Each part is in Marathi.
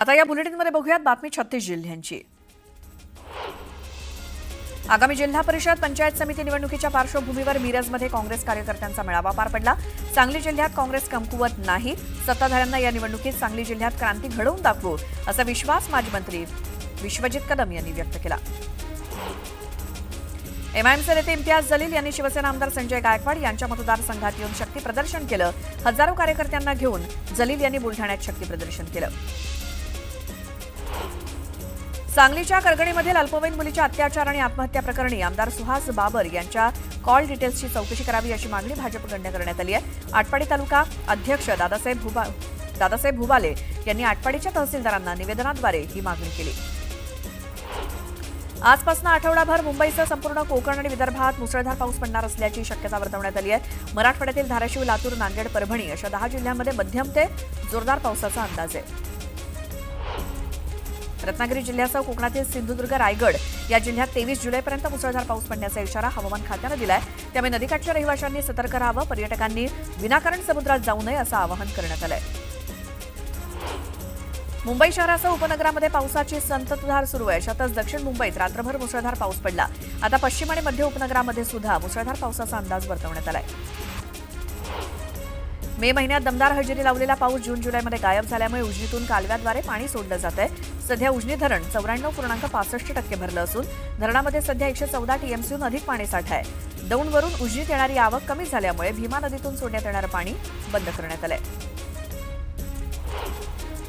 आता या बुलेटिनमध्ये बघूयात बातमी 36 जिल्ह्यांची। आगामी जिल्हा परिषद पंचायत समिती निवडणुकीच्या पार्श्वभूमीवर मिरजमध्ये काँग्रेस कार्यकर्त्यांचा मेळावा पार पडला। सांगली जिल्ह्यात काँग्रेस कमकुवत नाही, सत्ताधाऱ्यांना या निवडणुकीत सांगली जिल्ह्यात क्रांती घडवून दाखवू असा विश्वास माजी मंत्री विश्वजित कदम यांनी व्यक्त केला। एमआयएमचे नेते इम्तियाज जलील यांनी शिवसेना आमदार संजय गायकवाड यांच्या मतदारसंघात येऊन शक्ती प्रदर्शन केलं। हजारो कार्यकर्त्यांना घेऊन जलील यांनी बुलढाण्यात शक्ती प्रदर्शन केलं। सांगलीच्या करगणीमधील अल्पवयीन मुलीच्या अत्याचार आणि आत्महत्या प्रकरणी आमदार सुहास बाबर यांच्या कॉल डिटेल्सची चौकशी करावी अशी मागणी भाजपकडून करण्यात आली आहे। आटपाडी तालुका अध्यक्ष दादासाहेब भुबाले यांनी आटपाडीच्या तहसीलदारांना निवेदनाद्वारे ही मागणी केली। आजपासून आठवडाभर मुंबईसह संपूर्ण कोकण आणि विदर्भात मुसळधार पाऊस पडणार असल्याची शक्यता वर्तवण्यात आली आहे। मराठवाड्यातील धाराशिव, लातूर, नांदेड, परभणी अशा 10 जिल्ह्यांमध्ये मध्यम ते जोरदार पावसाचा अंदाज आहे। रत्नागिरी जिल्ह्यासह कोकणातील सिंधुदुर्ग, रायगड या जिल्ह्यात 23 जुलैपर्यंत मुसळधार पाऊस पडण्याचा इशारा हवामान खात्यानं दिलाय। त्यामुळे नदीकाठच्या रहिवाशांनी सतर्क राहावं, पर्यटकांनी विनाकारण समुद्रात जाऊ नये असं आवाहन करण्यात आलंय। मुंबई शहरासह उपनगरामध्ये पावसाची संततधार सुरू आहे। अशातच दक्षिण मुंबईत रात्रभर मुसळधार पाऊस पडला। आता पश्चिम आणि मध्य उपनगरामध्ये सुद्धा मुसळधार पावसाचा अंदाज वर्तवण्यात आलाय। मे महिन्यात दमदार हजेरी लावलेला पाऊस जून जुलैमध्ये गायब झाल्यामुळे उजनीतून कालव्याद्वारे पाणी सोडलं जात आहे। सध्या उजनी धरण 94.65% भरलं असून धरणामध्ये सध्या 114 टीएमसीहून अधिक पाणीसाठा आहे। दौंडवरून उजनीत येणारी आवक कमी झाल्यामुळे भीमा नदीतून सोडण्यात येणारं पाणी बंद करण्यात आलंय।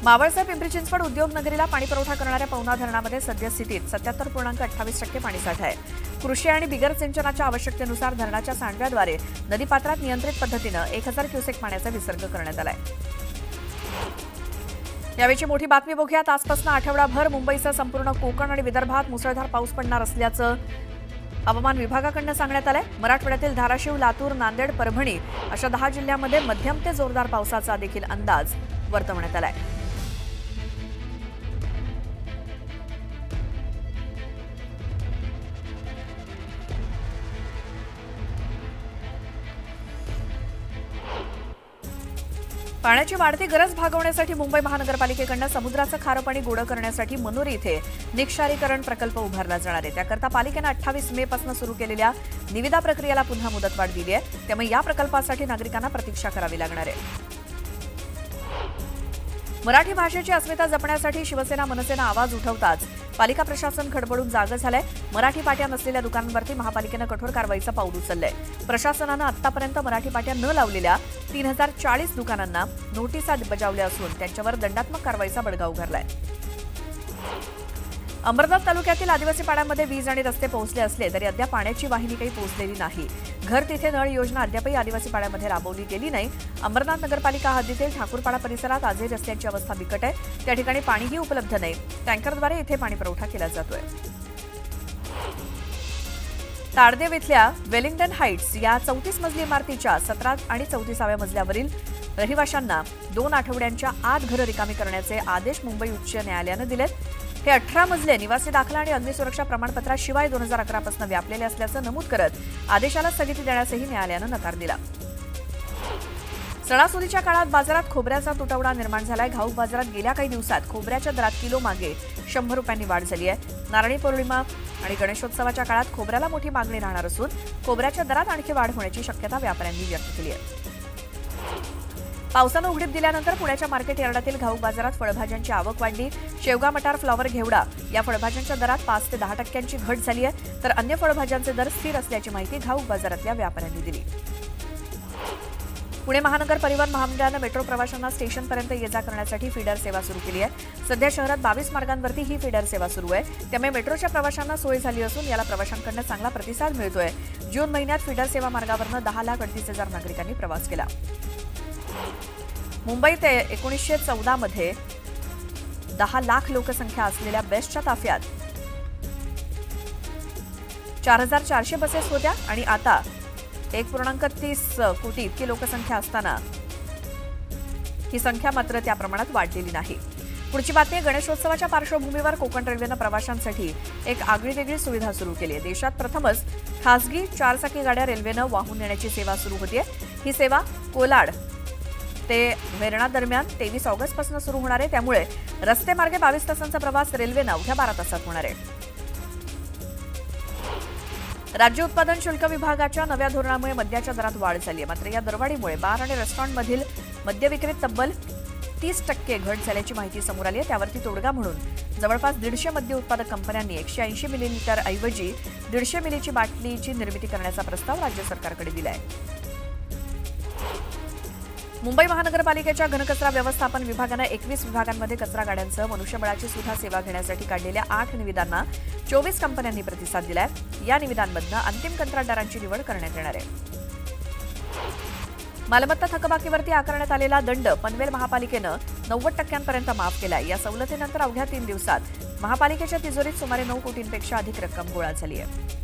मावळचे पिंपरी चिंचवड उद्योग नगरीला पाणी पुरवठा करणाऱ्या पवना धरणामध्ये सद्यस्थितीत 77.28% पाणीसाठा आहे। कृषी आणि बिगर सिंचनाच्या आवश्यकतेनुसार धरणाच्या सांडव्याद्वारे नदीपात्रात नियंत्रित पद्धतीनं 1000 क्युसेक पाण्याचा विसर्ग करण्यात आलाय। यावेळी मोठी बातमी बघूयात। आजपासून आठवडाभर मुंबईसह संपूर्ण कोकण आणि विदर्भात मुसळधार पाऊस पडणार असल्याचं हवामान विभागाकडून सांगण्यात आलंय। मराठवाड्यातील धाराशिव, लातूर, नांदेड, परभणी अशा 10 जिल्ह्यांमध्ये मध्यम ते जोरदार पावसाचा देखील अंदाज वर्तवण्यात आलाय। पाण्याची वाढती गरज भागवण्यासाठी मुंबई महानगरपालिकेकडून समुद्राचं खारं पाणी गोडं करण्यासाठी मनोरी इथे निक्षारीकरण प्रकल्प उभारला जाणार आहे। त्याकरता पालिकेनं 28 मे पासून सुरू केलेल्या निविदा प्रक्रियेला पुन्हा मुदतवाढ दिली आहे। त्यामुळे या प्रकल्पासाठी नागरिकांना प्रतीक्षा करावी लागणार आहे। मराठी भाषेची अस्मिता जपण्यासाठी शिवसेना मनसेनं आवाज उठवताच पालिका प्रशासन खडबडून जागं झालंय। मराठी पाट्या नसलेल्या दुकानांवरती महापालिकेनं कठोर कारवाईचं पाऊल उचललंय। प्रशासनानं आतापर्यंत मराठी पाट्या न लावलेल्या 3040 दुकानांना नोटिसा बजावल्या असून त्यांच्यावर दंडात्मक कारवाईचा बडगा उगारलाय। अंबरनाथ तालुक्यातील आदिवासी पाड्यांमध्ये वीज आणि रस्ते पोहोचले असले तरी अद्याप पाण्याची वाहिनी काही पोहोचलेली नाही। घर तिथे नळ योजना अद्यापही आदिवासी पाड्यामध्ये राबवली गेली नाही। अंबरनाथ नगरपालिका हद्दीतील ठाकूरपाडा परिसरात आजही रस्त्यांची अवस्था बिकट आहे। त्या ठिकाणी पाणीही उपलब्ध नाही। टँकरद्वारे इथे पाणी पुरवठा केला जातोय। ताडदेव इथल्या वेलिंग्टन हाईट्स या 34 मजली इमारतीच्या 17 आणि 34व्या मजल्यावरील रहिवाशांना 2 आठवड्यांच्या आत घरं रिकामी करण्याचे आदेश मुंबई उच्च न्यायालयानं दिलेत। हे 18 मजले निवासी दाखला आणि अग्निसुरक्षा प्रमाणपत्राशिवाय 2011 पासून व्यापलेले असल्याचं नमूद करत आदेशाला स्थगिती देण्यासही न्यायालयानं नकार दिला। सणासुदीच्या काळात बाजारात खोबऱ्याचा तुटवडा निर्माण झालाय। घाऊक बाजारात गेल्या काही दिवसात खोबऱ्याच्या दरात किलो मागे 100 रुपयांनी वाढ झाली आहे। नारळी पौर्णिमा आणि गणेशोत्सवाच्या काळात खोबऱ्याला मोठी मागणी राहणार असून खोबऱ्याच्या दरात आणखी वाढ होण्याची शक्यता व्यापाऱ्यांनी व्यक्त केली आहे। पावसानं उघडीप दिल्यानंतर पुण्याच्या मार्केट यार्डातील घाऊक बाजारात फळभाज्यांची आवक वाढली। शेवगा, मटार, फ्लॉवर, घेवडा या फळभाज्यांच्या दरात 5 ते 10% घट झाली आहे, तर अन्य फळभाज्यांचे दर स्थिर असल्याची माहिती घाऊक बाजारातल्या व्यापाऱ्यांनी दिली। पुणे महानगर परिवहन महामंडळानं मेट्रो प्रवाशांना स्टेशनपर्यंत ये जा करण्यासाठी फीडर सेवा सुरू केली आहे। सध्या शहरात 22 मार्गांवरती ही फीडर सेवा सुरू आहे। त्यामुळे मेट्रोच्या प्रवाशांना सोय झाली असून याला प्रवाशांकडून चांगला प्रतिसाद मिळतोय। जून महिन्यात फीडर सेवा मार्गावरनं 10,38,000 नागरिकांनी प्रवास केला। मुंबईत 1914 मध्ये 10 लाख लोकसंख्या असलेल्या बेस्टच्या ताफ्यात 4400 बसेस होत्या आणि आता 1.30 कोटी इतकी लोकसंख्या असताना ही संख्या मात्र त्या प्रमाणात वाढलेली नाही। पुढची बातमी गणेशोत्सवाच्या पार्श्वभूमीवर कोकण रेल्वेनं प्रवाशांसाठी एक आगळीवेगळी सुविधा सुरू केली आहे। देशात प्रथमच खासगी 4 चाकी गाड्या रेल्वेनं वाहून नेण्याची सेवा सुरू होतीये। ही सेवा कोलाड ते वेरणा दरम्यान 23 ऑगस्टपासून सुरू होणार आहे. त्यामुळे रस्तेमार्गे 22 तासांचा प्रवास रेल्वेनं अवघ्या 12 तासात होणार आहे. राज्य उत्पादन शुल्क विभागाच्या नव्या धोरणामुळे मद्याच्या दरात वाढ झाली आहे. मात्र या दरवाढीमुळे बार आणि रेस्टॉरंटमधील मद्य विक्रीत तब्बल 30% घट झाल्याची माहिती समोर आली आहे. त्यावरती तोडगा म्हणून जवळपास 150 मद्य उत्पादक कंपन्यांनी 180 मिलीलिटर ऐवजी 150 मिलीची बाटलीची निर्मिती करण्याचा प्रस्ताव राज्य सरकारकडे दिला आहे. मुंबई महानगरपालिकेच्या घनकचरा व्यवस्थापन विभागानं 21 विभागांमध्ये कचरा गाड्यांसह मनुष्यबळाची सुद्धा सेवा घेण्यासाठी काढलेल्या 8 निविदांना 24 कंपन्यांनी प्रतिसाद दिलाय. या निविदांमधनं अंतिम कंत्राटदारांची निवड करण्यात येणार आहे. मालमत्ता थकबाकीवरती आकारण्यात आलेला दंड पनवेल महापालिकेनं 90% माफ केलाय. या सवलतीनंतर अवघ्या 3 दिवसात महापालिकेच्या तिजोरीत सुमारे 9 कोटींपेक्षा अधिक रक्कम गोळा झाली आहे.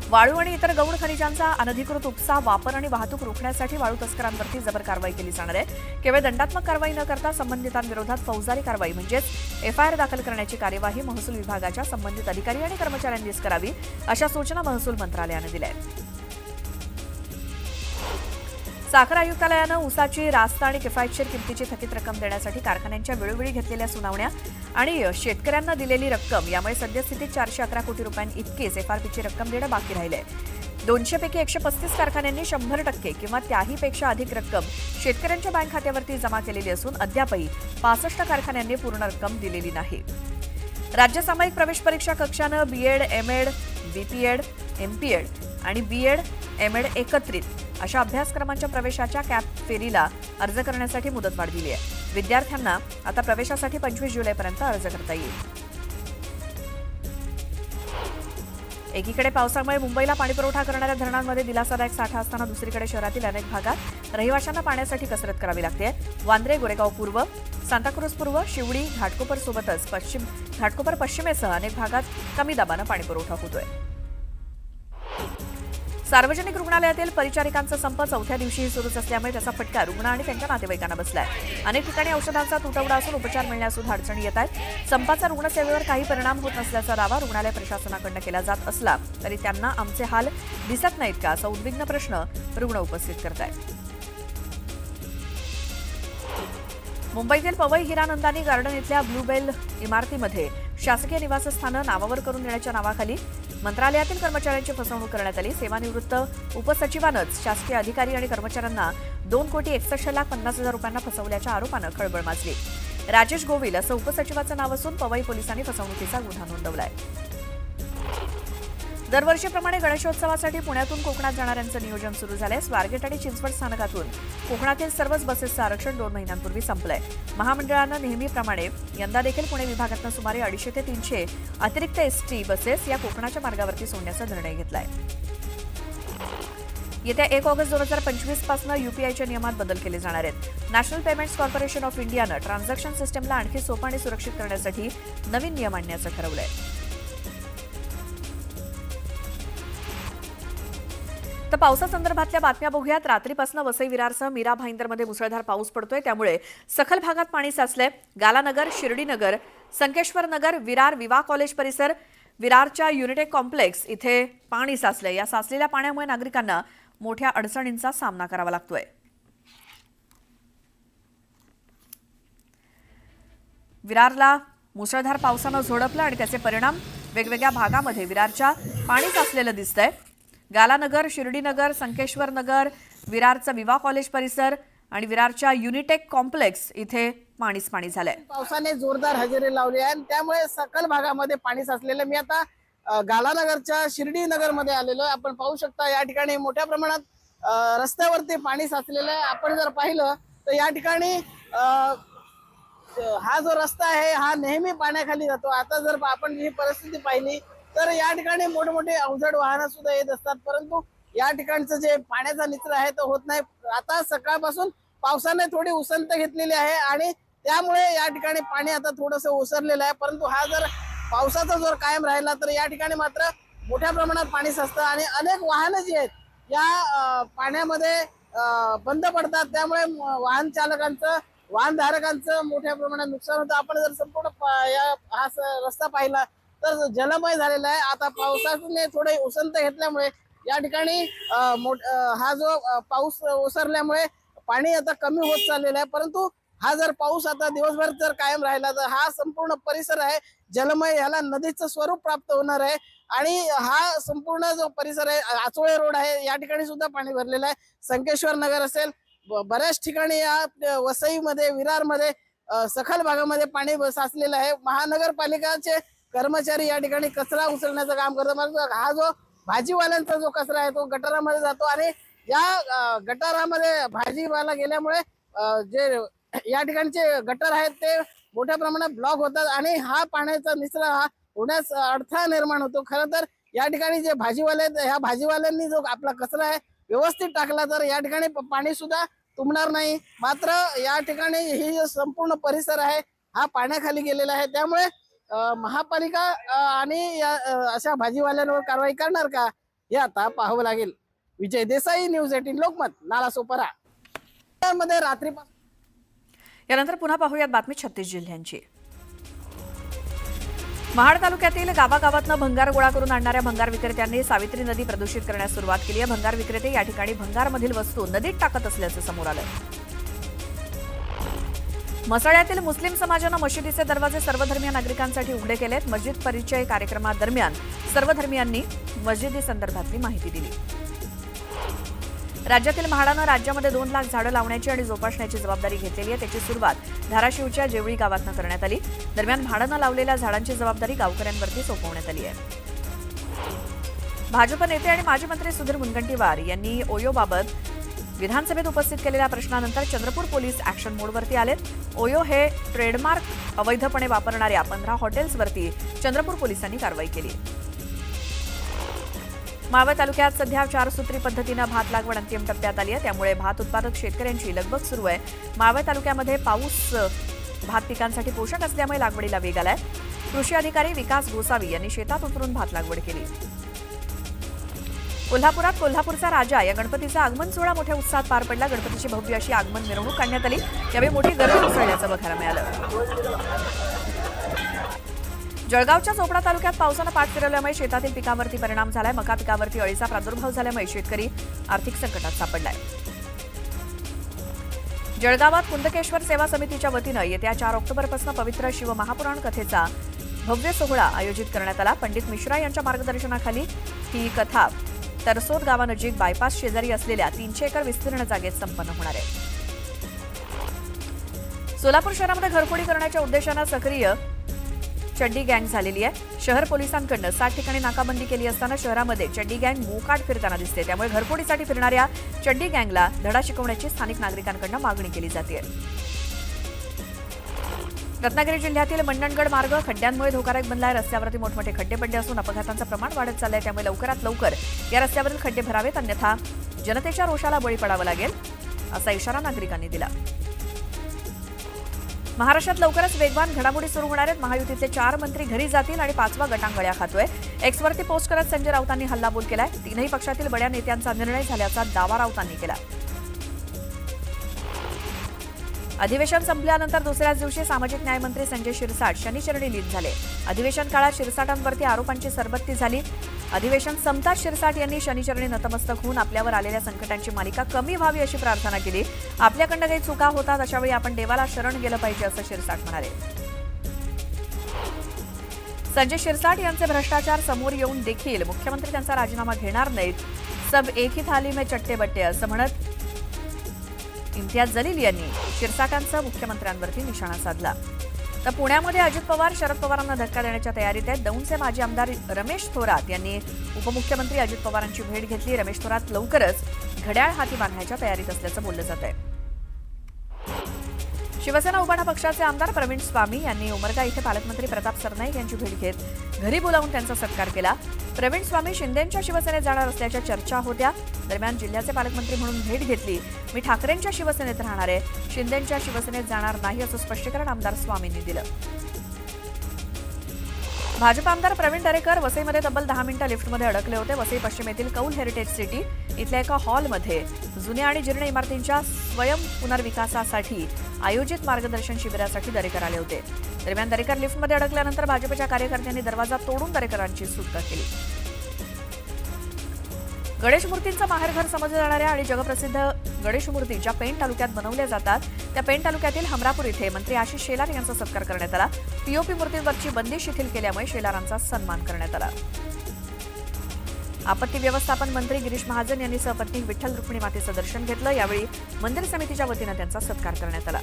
वाळू आणि इतर गौण खनिजांचा अनधिकृत उपसा, वापर आणि वाहतूक रोखण्यासाठी वाळू तस्करांवरती जबर कारवाई केली जाणार आहे. केवळ दंडात्मक कारवाई न करता संबंधितांविरोधात फौजदारी कारवाई म्हणजेच एफआयआर दाखल करण्याची कार्यवाही महसूल विभागाच्या संबंधित अधिकारी आणि कर्मचाऱ्यांनीच करावी, अशा सूचना महसूल मंत्रालयानं दिल्या आहेत. साखर आयुक्तालयानं ऊसाची रास्त आणि किफायतशीर किमतीची थकीत रक्कम देण्यासाठी कारखान्यांच्या वेळोवेळी घेतलेल्या सुनावण्या आणि शेतकऱ्यांना दिलेली रक्कम यामुळे सद्यस्थितीत 411 कोटी रुपयांइतकीच एफआरपीची रक्कम देणं बाकी राहिले. 200 पैकी 135 कारखान्यांनी 100% किंवा त्याहीपेक्षा अधिक रक्कम शेतकऱ्यांच्या बँक खात्यावरती जमा केलेली असून अद्यापही 65 कारखान्यांनी पूर्ण रक्कम दिलेली नाही. राज्य सामायिक प्रवेश परीक्षा कक्षानं बीएड, एमएड, बीपीएड, एमपीएड आणि बीएड, एमएड एकत्रित अशा अभ्यासक्रमांच्या प्रवेशाच्या कॅप फेरीला अर्ज करण्यासाठी मुदतवाढ दिली आहे. विद्यार्थ्यांना आता प्रवेशासाठी 25 जुलैपर्यंत अर्ज करता येईल. एकीकडे पावसामुळे मुंबईला पाणीपुरवठा करणाऱ्या धरणांमध्ये दिलासादायक साठा असताना दुसरीकडे शहरातील अनेक भागात रहिवाशांना पाण्यासाठी कसरत करावी लागते. वांद्रे, गोरेगाव पूर्व, सांताक्रूज पूर्व, शिवडी, घाटकोपर सोबतच घाटकोपर पश्चिमेसह अनेक भागात कमी दाबानं पाणीपुरवठा होतोय. सार्वजनिक रुग्णालयातील परिचारिकांचा संप 4थ्या दिवशीही सुरूच असल्यामुळे त्याचा फटका रुग्ण आणि त्यांच्या नातेवाईकांना बसलाय. अनेक ठिकाणी औषधांचा तुटवडा असून उपचार मिळण्यास सुद्धा अडचणी येत आहेत. संपाचा रुग्णसेवेवर काही परिणाम होत नसल्याचा दावा रुग्णालय प्रशासनाकडून केला जात असला तरी त्यांना आमचे हाल दिसत नाहीत का, असा उद्विग्न प्रश्न रुग्ण उपस्थित करतायत. मुंबईतील पवई हिरानंदानी गार्डन इथल्या ब्लूबेल इमारतीमध्ये शासकीय निवासस्थानं नावावर करून देण्याच्या नावाखाली मंत्रालयातील कर्मचाऱ्यांची फसवणूक करण्यात आली. सेवानिवृत्त उपसचिवानंच शासकीय अधिकारी आणि कर्मचाऱ्यांना 2,61,50,000 रुपयांना फसवल्याच्या आरोपानं खळबळ माजली. राजेश गोविल असं उपसचिवाचं नाव असून पवई पोलिसांनी फसवणुकीचा गुन्हा नोंदवलाय. दरवर्षीप्रमाणे गणेशोत्सवासाठी पुण्यातून कोकणात जाणाऱ्यांचं नियोजन सुरू झालंय. स्वारगेट आणि चिंचवड स्थानकातून कोकणातील सर्वच बसेसचं आरक्षण 2 महिन्यांपूर्वी संपलंय. महामंडळानं नेहमीप्रमाणे यंदा देखील पुणे विभागातून सुमारे 250 ते 300 अतिरिक्त एसटी बसेस या कोकणाच्या मार्गावरती सोडण्याचा निर्णय घेतलाय. येत्या 1 ऑगस्ट 2025 पासून यूपीआयच्या नियमात बदल केले जाणार आहेत. नॅशनल पेमेंट्स कॉर्पोरेशन ऑफ इंडियानं ट्रान्झॅक्शन सिस्टमला आणखी सोपं आणि सुरक्षित करण्यासाठी नवीन नियम आणण्याचं ठरवलंय. तर पावसासंदर्भातल्या बातम्या बघूयात. रात्रीपासून वसई विरारसह मीरा भाईंदरमध्ये मुसळधार पाऊस पडतोय, त्यामुळे सखल भागात पाणी साचलंय. गालानगर, शिर्डीनगर, संकेश्वर नगर, विरार, विवा कॉलेज परिसर, विरारच्या युनिटेक कॉम्प्लेक्स इथे पाणी साचलंय. या साचलेल्या पाण्यामुळे नागरिकांना मोठ्या अडचणींचा सामना करावा लागतोय. विरारला मुसळधार पावसानं झोडपलं आणि त्याचे परिणाम वेगवेगळ्या भागामध्ये विरारच्या पाणी साचलेलं दिसतंय. गालानगर, शिर्डीनगर, संकेश्वर नगर, विरारचा विवा कॉलेज परिसर आणि विरारच्या युनिटेक कॉम्प्लेक्स इथे पाणीच पाणी झालंय. पावसाने जोरदार हजेरी लावली आहे आणि त्यामुळे सकल भागामध्ये पाणी साचलेलं. मी आता गालानगरच्या शिर्डीनगर मध्ये आलेलो आहे. आपण पाहू शकता या ठिकाणी मोठ्या प्रमाणात रस्त्यावरती पाणी साचलेलं आहे. आपण जर पाहिलं तर या ठिकाणी हा जो रस्ता आहे हा नेहमी पाण्याखाली जातो. आता जर आपण ही परिस्थिती पाहिली तर या ठिकाणी मोठमोठे अवजड वाहनं सुद्धा येत असतात, परंतु या ठिकाणचं जे पाण्याचा निचरा आहे तो होत नाही. आता सकाळपासून पावसाने थोडी उसंत घेतलेली आहे आणि त्यामुळे या ठिकाणी पाणी आता थोडंसं ओसरलेलं आहे. परंतु हा जर पावसाचा जोर कायम राहिला तर या ठिकाणी मात्र मोठ्या प्रमाणात पाणी साचतं आणि अनेक वाहनं जी आहेत या पाण्यामध्ये बंद पडतात. त्यामुळे वाहन चालकांचं, वाहनधारकांचं मोठ्या प्रमाणात नुकसान होतं. आपण जर संपूर्ण हा रस्ता पाहिला तर जलमय झालेला आहे. आता पावसाने थोडे उसंत घेतल्यामुळे या ठिकाणी हा जो पाऊस ओसरल्यामुळे पाणी आता कमी होत चाललेलं आहे, परंतु हा जर पाऊस आता दिवसभर जर कायम राहिला तर हा संपूर्ण परिसर आहे जलमय, याला नदीचं स्वरूप प्राप्त होणार आहे आणि हा संपूर्ण जो परिसर आहे, आचोळे रोड आहे, या ठिकाणी सुद्धा पाणी भरलेलं आहे. संकेश्वर नगर असेल, बऱ्याच ठिकाणी या वसईमध्ये, विरारमध्ये, सखल भागामध्ये पाणी साचलेलं आहे. महानगरपालिकाचे कर्मचारी या ठिकाणी कचरा उचलण्याचं काम करतात. हा जो भाजीवाल्यांचा जो कचरा आहे तो गटारामध्ये जातो आणि या गटारामध्ये भाजीवाला गेल्यामुळे जे या ठिकाणचे गटर आहेत ते मोठ्या प्रमाणात ब्लॉक होतात आणि हा पाण्याचा निचरा हा होण्यास अडथळा निर्माण होतो. खरं तर या ठिकाणी जे भाजीवाले आहेत, ह्या भाजीवाल्यांनी जो आपला कचरा आहे व्यवस्थित टाकला तर या ठिकाणी पाणी सुद्धा तुंबणार नाही. मात्र या ठिकाणी ही जो संपूर्ण परिसर आहे हा पाण्याखाली गेलेला आहे. त्यामुळे महापालिका आणि या अशा भाजीवाल्यांवर कारवाई करणार का हे आता पाहावं लागेल. विजय देसाई, न्यूज 18 लोकमत, नालासोपारा मध्ये रात्रीपासून. यानंतर पुन्हा पाहूयात बातमी 36 जिल्ह्यांची. महाड तालुक्यातील गावागावातनं भंगार गोळा करून आणणाऱ्या भंगार विक्रेत्यांनी सावित्री नदी प्रदूषित करण्यास सुरुवात केली आहे. भंगार विक्रेते या ठिकाणी भंगारमधील वस्तू नदीत टाकत असल्याचं समोर आलं. मसाळ्यातील मुस्लिम समाजानं मशिदीचे दरवाजे सर्वधर्मीय नागरिकांसाठी उघडे केलेत. मस्जिद परिचय कार्यक्रमादरम्यान सर्वधर्मीयांनी मस्जिदीसंदर्भातली माहिती दिली. राज्यातील म्हाडानं राज्यामध्ये 2 लाख झाडं लावण्याची आणि जोपासण्याची जबाबदारी घेतलेली आहे. त्याची सुरुवात धाराशिवच्या जेवळी गावातनं करण्यात आली. दरम्यान म्हाडानं लावलेल्या झाडांची जबाबदारी गावकऱ्यांवरती सोपवण्यात आली आहे. भाजप नेते आणि माजी मंत्री सुधीर मुनगंटीवार यांनी ओयोबाबत विधानसभेत उपस्थित केलेल्या प्रश्नानंतर चंद्रपूर पोलीस ॲक्शन मोडवरती आलेत. ओयो हे ट्रेडमार्क अवैधपणे वापरणाऱ्या 15 हॉटेल्सवरती चंद्रपूर पोलिसांनी कारवाई केली. मावळ तालुक्यात सध्या 4 सूत्री पद्धतीनं भात लागवड अंतिम टप्प्यात आली आहे. त्यामुळे भात उत्पादक शेतकऱ्यांची लगबग सुरू आहे. मावळ तालुक्यामध्ये पाऊस भात पिकांसाठी पोषक असल्यामुळे लागवडीला वेग आलाय. कृषी अधिकारी विकास गोसावी यांनी शेतात उतरून भात लागवड केली. कोल्हापुरात कोल्हापूरचा राजा या गणपतीचा आगमन सोहळा मोठ्या उत्साहात पार पडला. गणपतीची भव्य अशी आगमन मिरवणूक काढण्यात आली. यावेळी मोठी गर्दी उसळल्याचं बघायला मिळालं. जळगावच्या चोपडा तालुक्यात पावसानं पाठ फिरवल्यामुळे शेतातील पिकांवरती परिणाम झालाय. मका पिकावरती अळीचा प्रादुर्भाव झाल्यामुळे शेतकरी आर्थिक संकटात सापडलाय. जळगावात कुंदकेश्वर सेवा समितीच्या वतीनं येत्या 4 ऑक्टोबरपासून पवित्र शिव महापुराण कथेचा भव्य सोहळा आयोजित करण्यात आला. पंडित मिश्रा यांच्या मार्गदर्शनाखाली ही कथा तरसोद गावानजीक बायपास शेजारी असलेल्या 300 एकर विस्तीर्ण जागेत संपन्न होणार आहे. सोलापूर शहरामध्ये घरफोडी करण्याच्या उद्देशानं सक्रिय चड्डी गँग झालेली आहे. शहर पोलिसांकडून 7 ठिकाणी नाकाबंदी केली असताना शहरामध्ये चड्डी गँग मोकाट फिरताना दिसते. त्यामुळे घरफोडीसाठी फिरणाऱ्या चड्डी गँगला धडा शिकवण्याची स्थानिक नागरिकांकडून मागणी केली जाते. रत्नागिरी जिल्ह्यातील मंडणगड मार्ग खड्ड्यांमुळे धोकादायक बनलाय. रस्त्यावरती मोठमोठे खड्डे पडले असून अपघातांचं प्रमाण वाढत चाललंय. त्यामुळे लवकरात लवकर या रस्त्यावरील खड्डे भरावेत, अन्यथा जनतेच्या रोषाला बळी पडावं लागेल असा इशारा नागरिकांनी दिला. महाराष्ट्रात लवकरच वेगवान घडामोडी सुरू होणार आहेत. महायुतीचे 4 मंत्री घरी जातील आणि 5वा गटांगळ्या खातोय. एक्सवरती पोस्ट करत संजय राऊतांनी हल्लाबोल केलाय. 3ही पक्षातील बड्या नेत्यांचा निर्णय झाल्याचा दावा राऊतांनी केला. अधिवेशन संपल्यानंतर दुसऱ्याच दिवशी सामाजिक न्याय मंत्री संजय शिरसाट शनिचरणी लीन झाले. अधिवेशन काळात शिरसाटांवरती आरोपांची सरबत्ती झाली. अधिवेशन संपताच शिरसाट यांनी शनिचरणी नतमस्तक होऊन आपल्यावर आलेल्या संकटांची मालिका कमी व्हावी अशी प्रार्थना केली. आपल्याकडनं काही चुका होतात, अशावेळी आपण देवाला शरण गेलं पाहिजे असं शिरसाट म्हणाले. संजय शिरसाट यांचे भ्रष्टाचार समोर येऊन देखील मुख्यमंत्री त्यांचा राजीनामा घेणार नाहीत. सब एक ही थाली में चट्टे बट्टे असं म्हणत इम्तियाज जलील यांनी शिरसाटांचा मुख्यमंत्र्यांवरती निशाणा साधला. तर पुण्यामध्ये अजित पवार शरद पवारांना धक्का देण्याच्या तयारीत आहेत. दौंडचे माजी आमदार रमेश थोरात यांनी उपमुख्यमंत्री अजित पवारांची भेट घेतली. रमेश थोरात लवकरच घड्याळ हाती बांधण्याच्या तयारीत असल्याचं बोललं जात आहे. शिवसेना उबाटा पक्षाचे आमदार प्रवीण स्वामी यांनी उमरगा इथे पालकमंत्री प्रताप सरनाईक यांची भेट घेत घरी बोलावून त्यांचा सत्कार केला. प्रवीण स्वामी शिंदेंच्या शिवसेनेत जाणार असल्याच्या चर्चा होत्या. दरम्यान जिल्ह्याचे पालकमंत्री म्हणून भेट घेतली. मी ठाकरेंच्या शिवसेनेत राहणार आहे, शिंदेंच्या शिवसेनेत जाणार नाही असं स्पष्टीकरण आमदार स्वामींनी दिलं. भाजप आमदार प्रवीण दरेकर वसईमध्ये तब्बल 10 मिनिटं लिफ्टमध्ये अडकले होते. वसई पश्चिमेतील कौल हेरिटेज सिटी इथल्या एका हॉलमध्ये जुन्या आणि जीर्ण इमारतींच्या स्वयं पुनर्विकासासाठी आयोजित मार्गदर्शन शिबिरासाठी दरेकर आले होते. दरम्यान दरेकर लिफ्टमध्ये अडकल्यानंतर भाजपच्या कार्यकर्त्यांनी दरवाजा तोडून दरेकरांची सुटका केली. गणेश मूर्तींचं माहेरघर समजल्या जाणाऱ्या आणि जगप्रसिद्ध गणेश मूर्ती ज्या पेण तालुक्यात बनवल्या जातात त्या पेण तालुक्यातील हमरापूर इथे मंत्री आशिष शेलार यांचा सत्कार करण्यात आला. पीओपी मूर्तींवरची बंदी शिथिल केल्यामुळे शेलारांचा सन्मान करण्यात आला. आपत्ती व्यवस्थापन मंत्री गिरीश महाजन यांनी सपत्नी विठ्ठल रुक्मिणी मातेचं दर्शन घेतलं. यावेळी मंदिर समितीच्या वतीनं त्यांचा सत्कार करण्यात आला.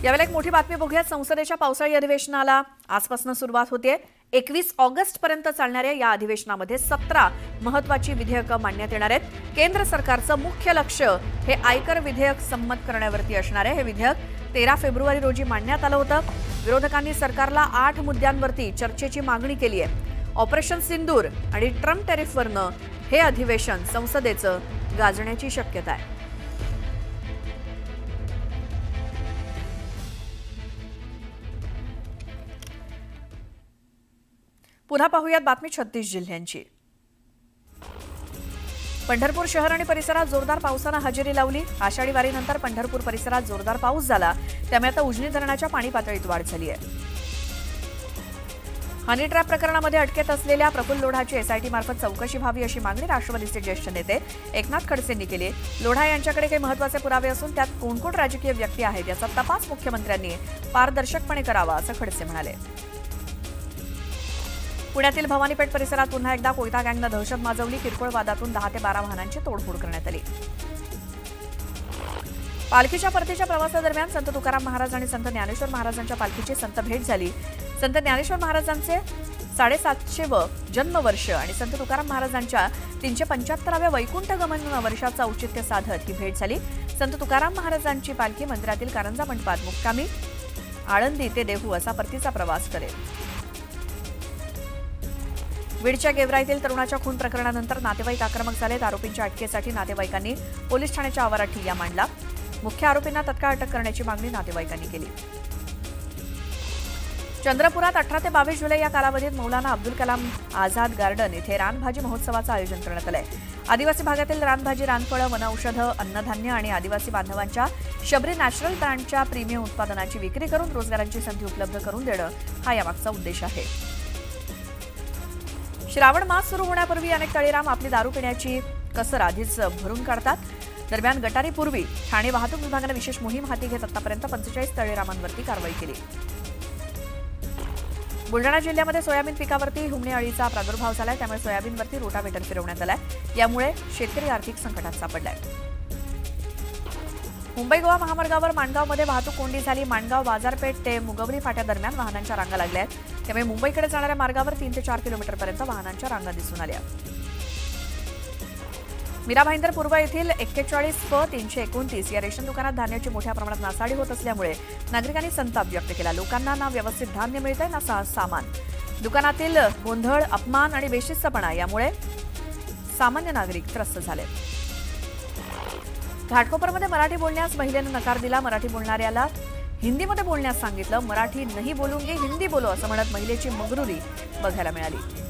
यावेळी एक मोठी बातमी बघूयात. संसदेच्या पावसाळी अधिवेशनाला आजपासून सुरुवात होते. 21 ऑगस्ट पर्यंत चालणाऱ्या या अधिवेशनामध्ये 17 महत्वाची विधेयकं मांडण्यात येणार आहेत. केंद्र सरकारचं मुख्य लक्ष हे आयकर विधेयक संमत करण्यावरती असणार आहे. हे विधेयक 13 फेब्रुवारी रोजी मांडण्यात आलं होतं. विरोधकांनी सरकारला 8 मुद्द्यांवरती चर्चेची मागणी केली आहे. ऑपरेशन सिंदूर आणि ट्रम्प टॅरिफवरनं हे अधिवेशन संसदेचं गाजण्याची शक्यता आहे. पुन्हा पाहूयात बातमी 36 जिल्ह्यांची. पंढरपूर शहर आणि परिसरात जोरदार पावसानं हजेरी लावली. आषाढी वारीनंतर पंढरपूर परिसरात जोरदार पाऊस झाला. त्यामुळे आता उजनी धरणाच्या पाणी पातळीत वाढ झाली आहे. हनी ट्रॅप प्रकरणामध्ये अटकेत असलेल्या प्रफुल्ल लोढाची एसआयटी मार्फत चौकशी व्हावी अशी मागणी राष्ट्रवादीचे ज्येष्ठ नेते एकनाथ खडसेंनी केली. लोढा यांच्याकडे काही महत्त्वाचे पुरावे असून त्यात कोण कोण राजकीय व्यक्ती आहेत याचा तपास मुख्यमंत्र्यांनी पारदर्शकपणे करावा असं खडसे म्हणाले. पुण्यातील भवानीपेठ परिसरात पुन्हा एकदा कोयता गँगनं दहशत माजवली. किरकोळ वादातून 10 ते 12 वाहनांची तोडफोड करण्यात आली. पालखीच्या परतीच्या प्रवासादरम्यान संत तुकाराम महाराज आणि संत ज्ञानेश्वर महाराजांच्या पालखीची संत भेट झाली. संत ज्ञानेश्वर महाराजांचे 750वं जन्मवर्ष आणि संत तुकाराम महाराजांच्या 375व्या वैकुंठ गमन वर्षाचं औचित्य साधत ही भेट झाली. संत तुकाराम महाराजांची पालखी मंदिरातील कारंजा मंडपात मुक्कामी आळंदी ते देहू असा परतीचा प्रवास करेल. बीडच्या गेवरा येथील तरुणाच्या खून प्रकरणानंतर नातेवाईक आक्रमक झालेत. आरोपींच्या अटकेसाठी नातेवाईकांनी पोलीस ठाण्याच्या आवारात ठिय्या मांडला. मुख्य आरोपींना तत्काळ अटक करण्याची मागणी नातेवाईकांनी केली. चंद्रपुरात 18 ते 22 जुलै या कालावधीत मौलाना अब्दुल कलाम आझाद गार्डन येथे रानभाजी महोत्सवाचं आयोजन करण्यात आलंय. आदिवासी भागातील रानभाजी, रानफळं, वनौषधं, अन्नधान्य आणि आदिवासी बांधवांच्या शबरी नॅचरल ब्रँडच्या प्रीमियम उत्पादनाची विक्री करून रोजगारांची संधी उपलब्ध करून देणं हा यामागचा उद्देश आहे. श्रावण मास सुरू होण्यापूर्वी अनेक तळेराम आपली दारू पिण्याची कसर आधीच भरून काढतात. दरम्यान गटारीपूर्वी ठाणे वाहतूक विभागाने विशेष मोहीम हाती घेत आतापर्यंत 45 तळेरामांवरती कारवाई केली. बुलढाणा जिल्ह्यामध्ये सोयाबीन पिकावरती हुमणी अळीचा प्रादुर्भाव झालाय. त्यामुळे सोयाबीनवरती रोटावेटर फिरवण्यात आलाय. यामुळे शेतकरी आर्थिक संकटात सापडलाय. मुंबई गोवा महामार्गावर माणगावमध्ये वाहतूक कोंडी झाली. माणगाव बाजारपेठ ते मुगवली फाट्या दरम्यान वाहनांच्या रांगा लागल्या आहेत. त्यामुळे मुंबईकडे जाणाऱ्या मार्गावर 3 ते 4 किलोमीटरपर्यंत वाहनांच्या रांगा दिसून आल्या. मीरा भाईंदर पूर्व येथील 41 फ 329 या रेशन दुकानात धान्याची मोठ्या प्रमाणात नासाडी होत असल्यामुळे नागरिकांनी संताप व्यक्त केला. लोकांना ना व्यवस्थित धान्य मिळतंय ना सामान. दुकानातील गोंधळ, अपमान आणि बेशिस्तपणा यामुळे सामान्य नागरिक त्रस्त झाले. घाटकोपरमध्ये मराठी बोलण्यास महिलेनं नकार दिला. मराठी बोलणाऱ्याला हिंदीमध्ये बोलण्यास सांगितलं. मराठी नाही बोलूंगी, हिंदी बोलो असं म्हणत महिलेची मगरुरी बघायला मिळाली.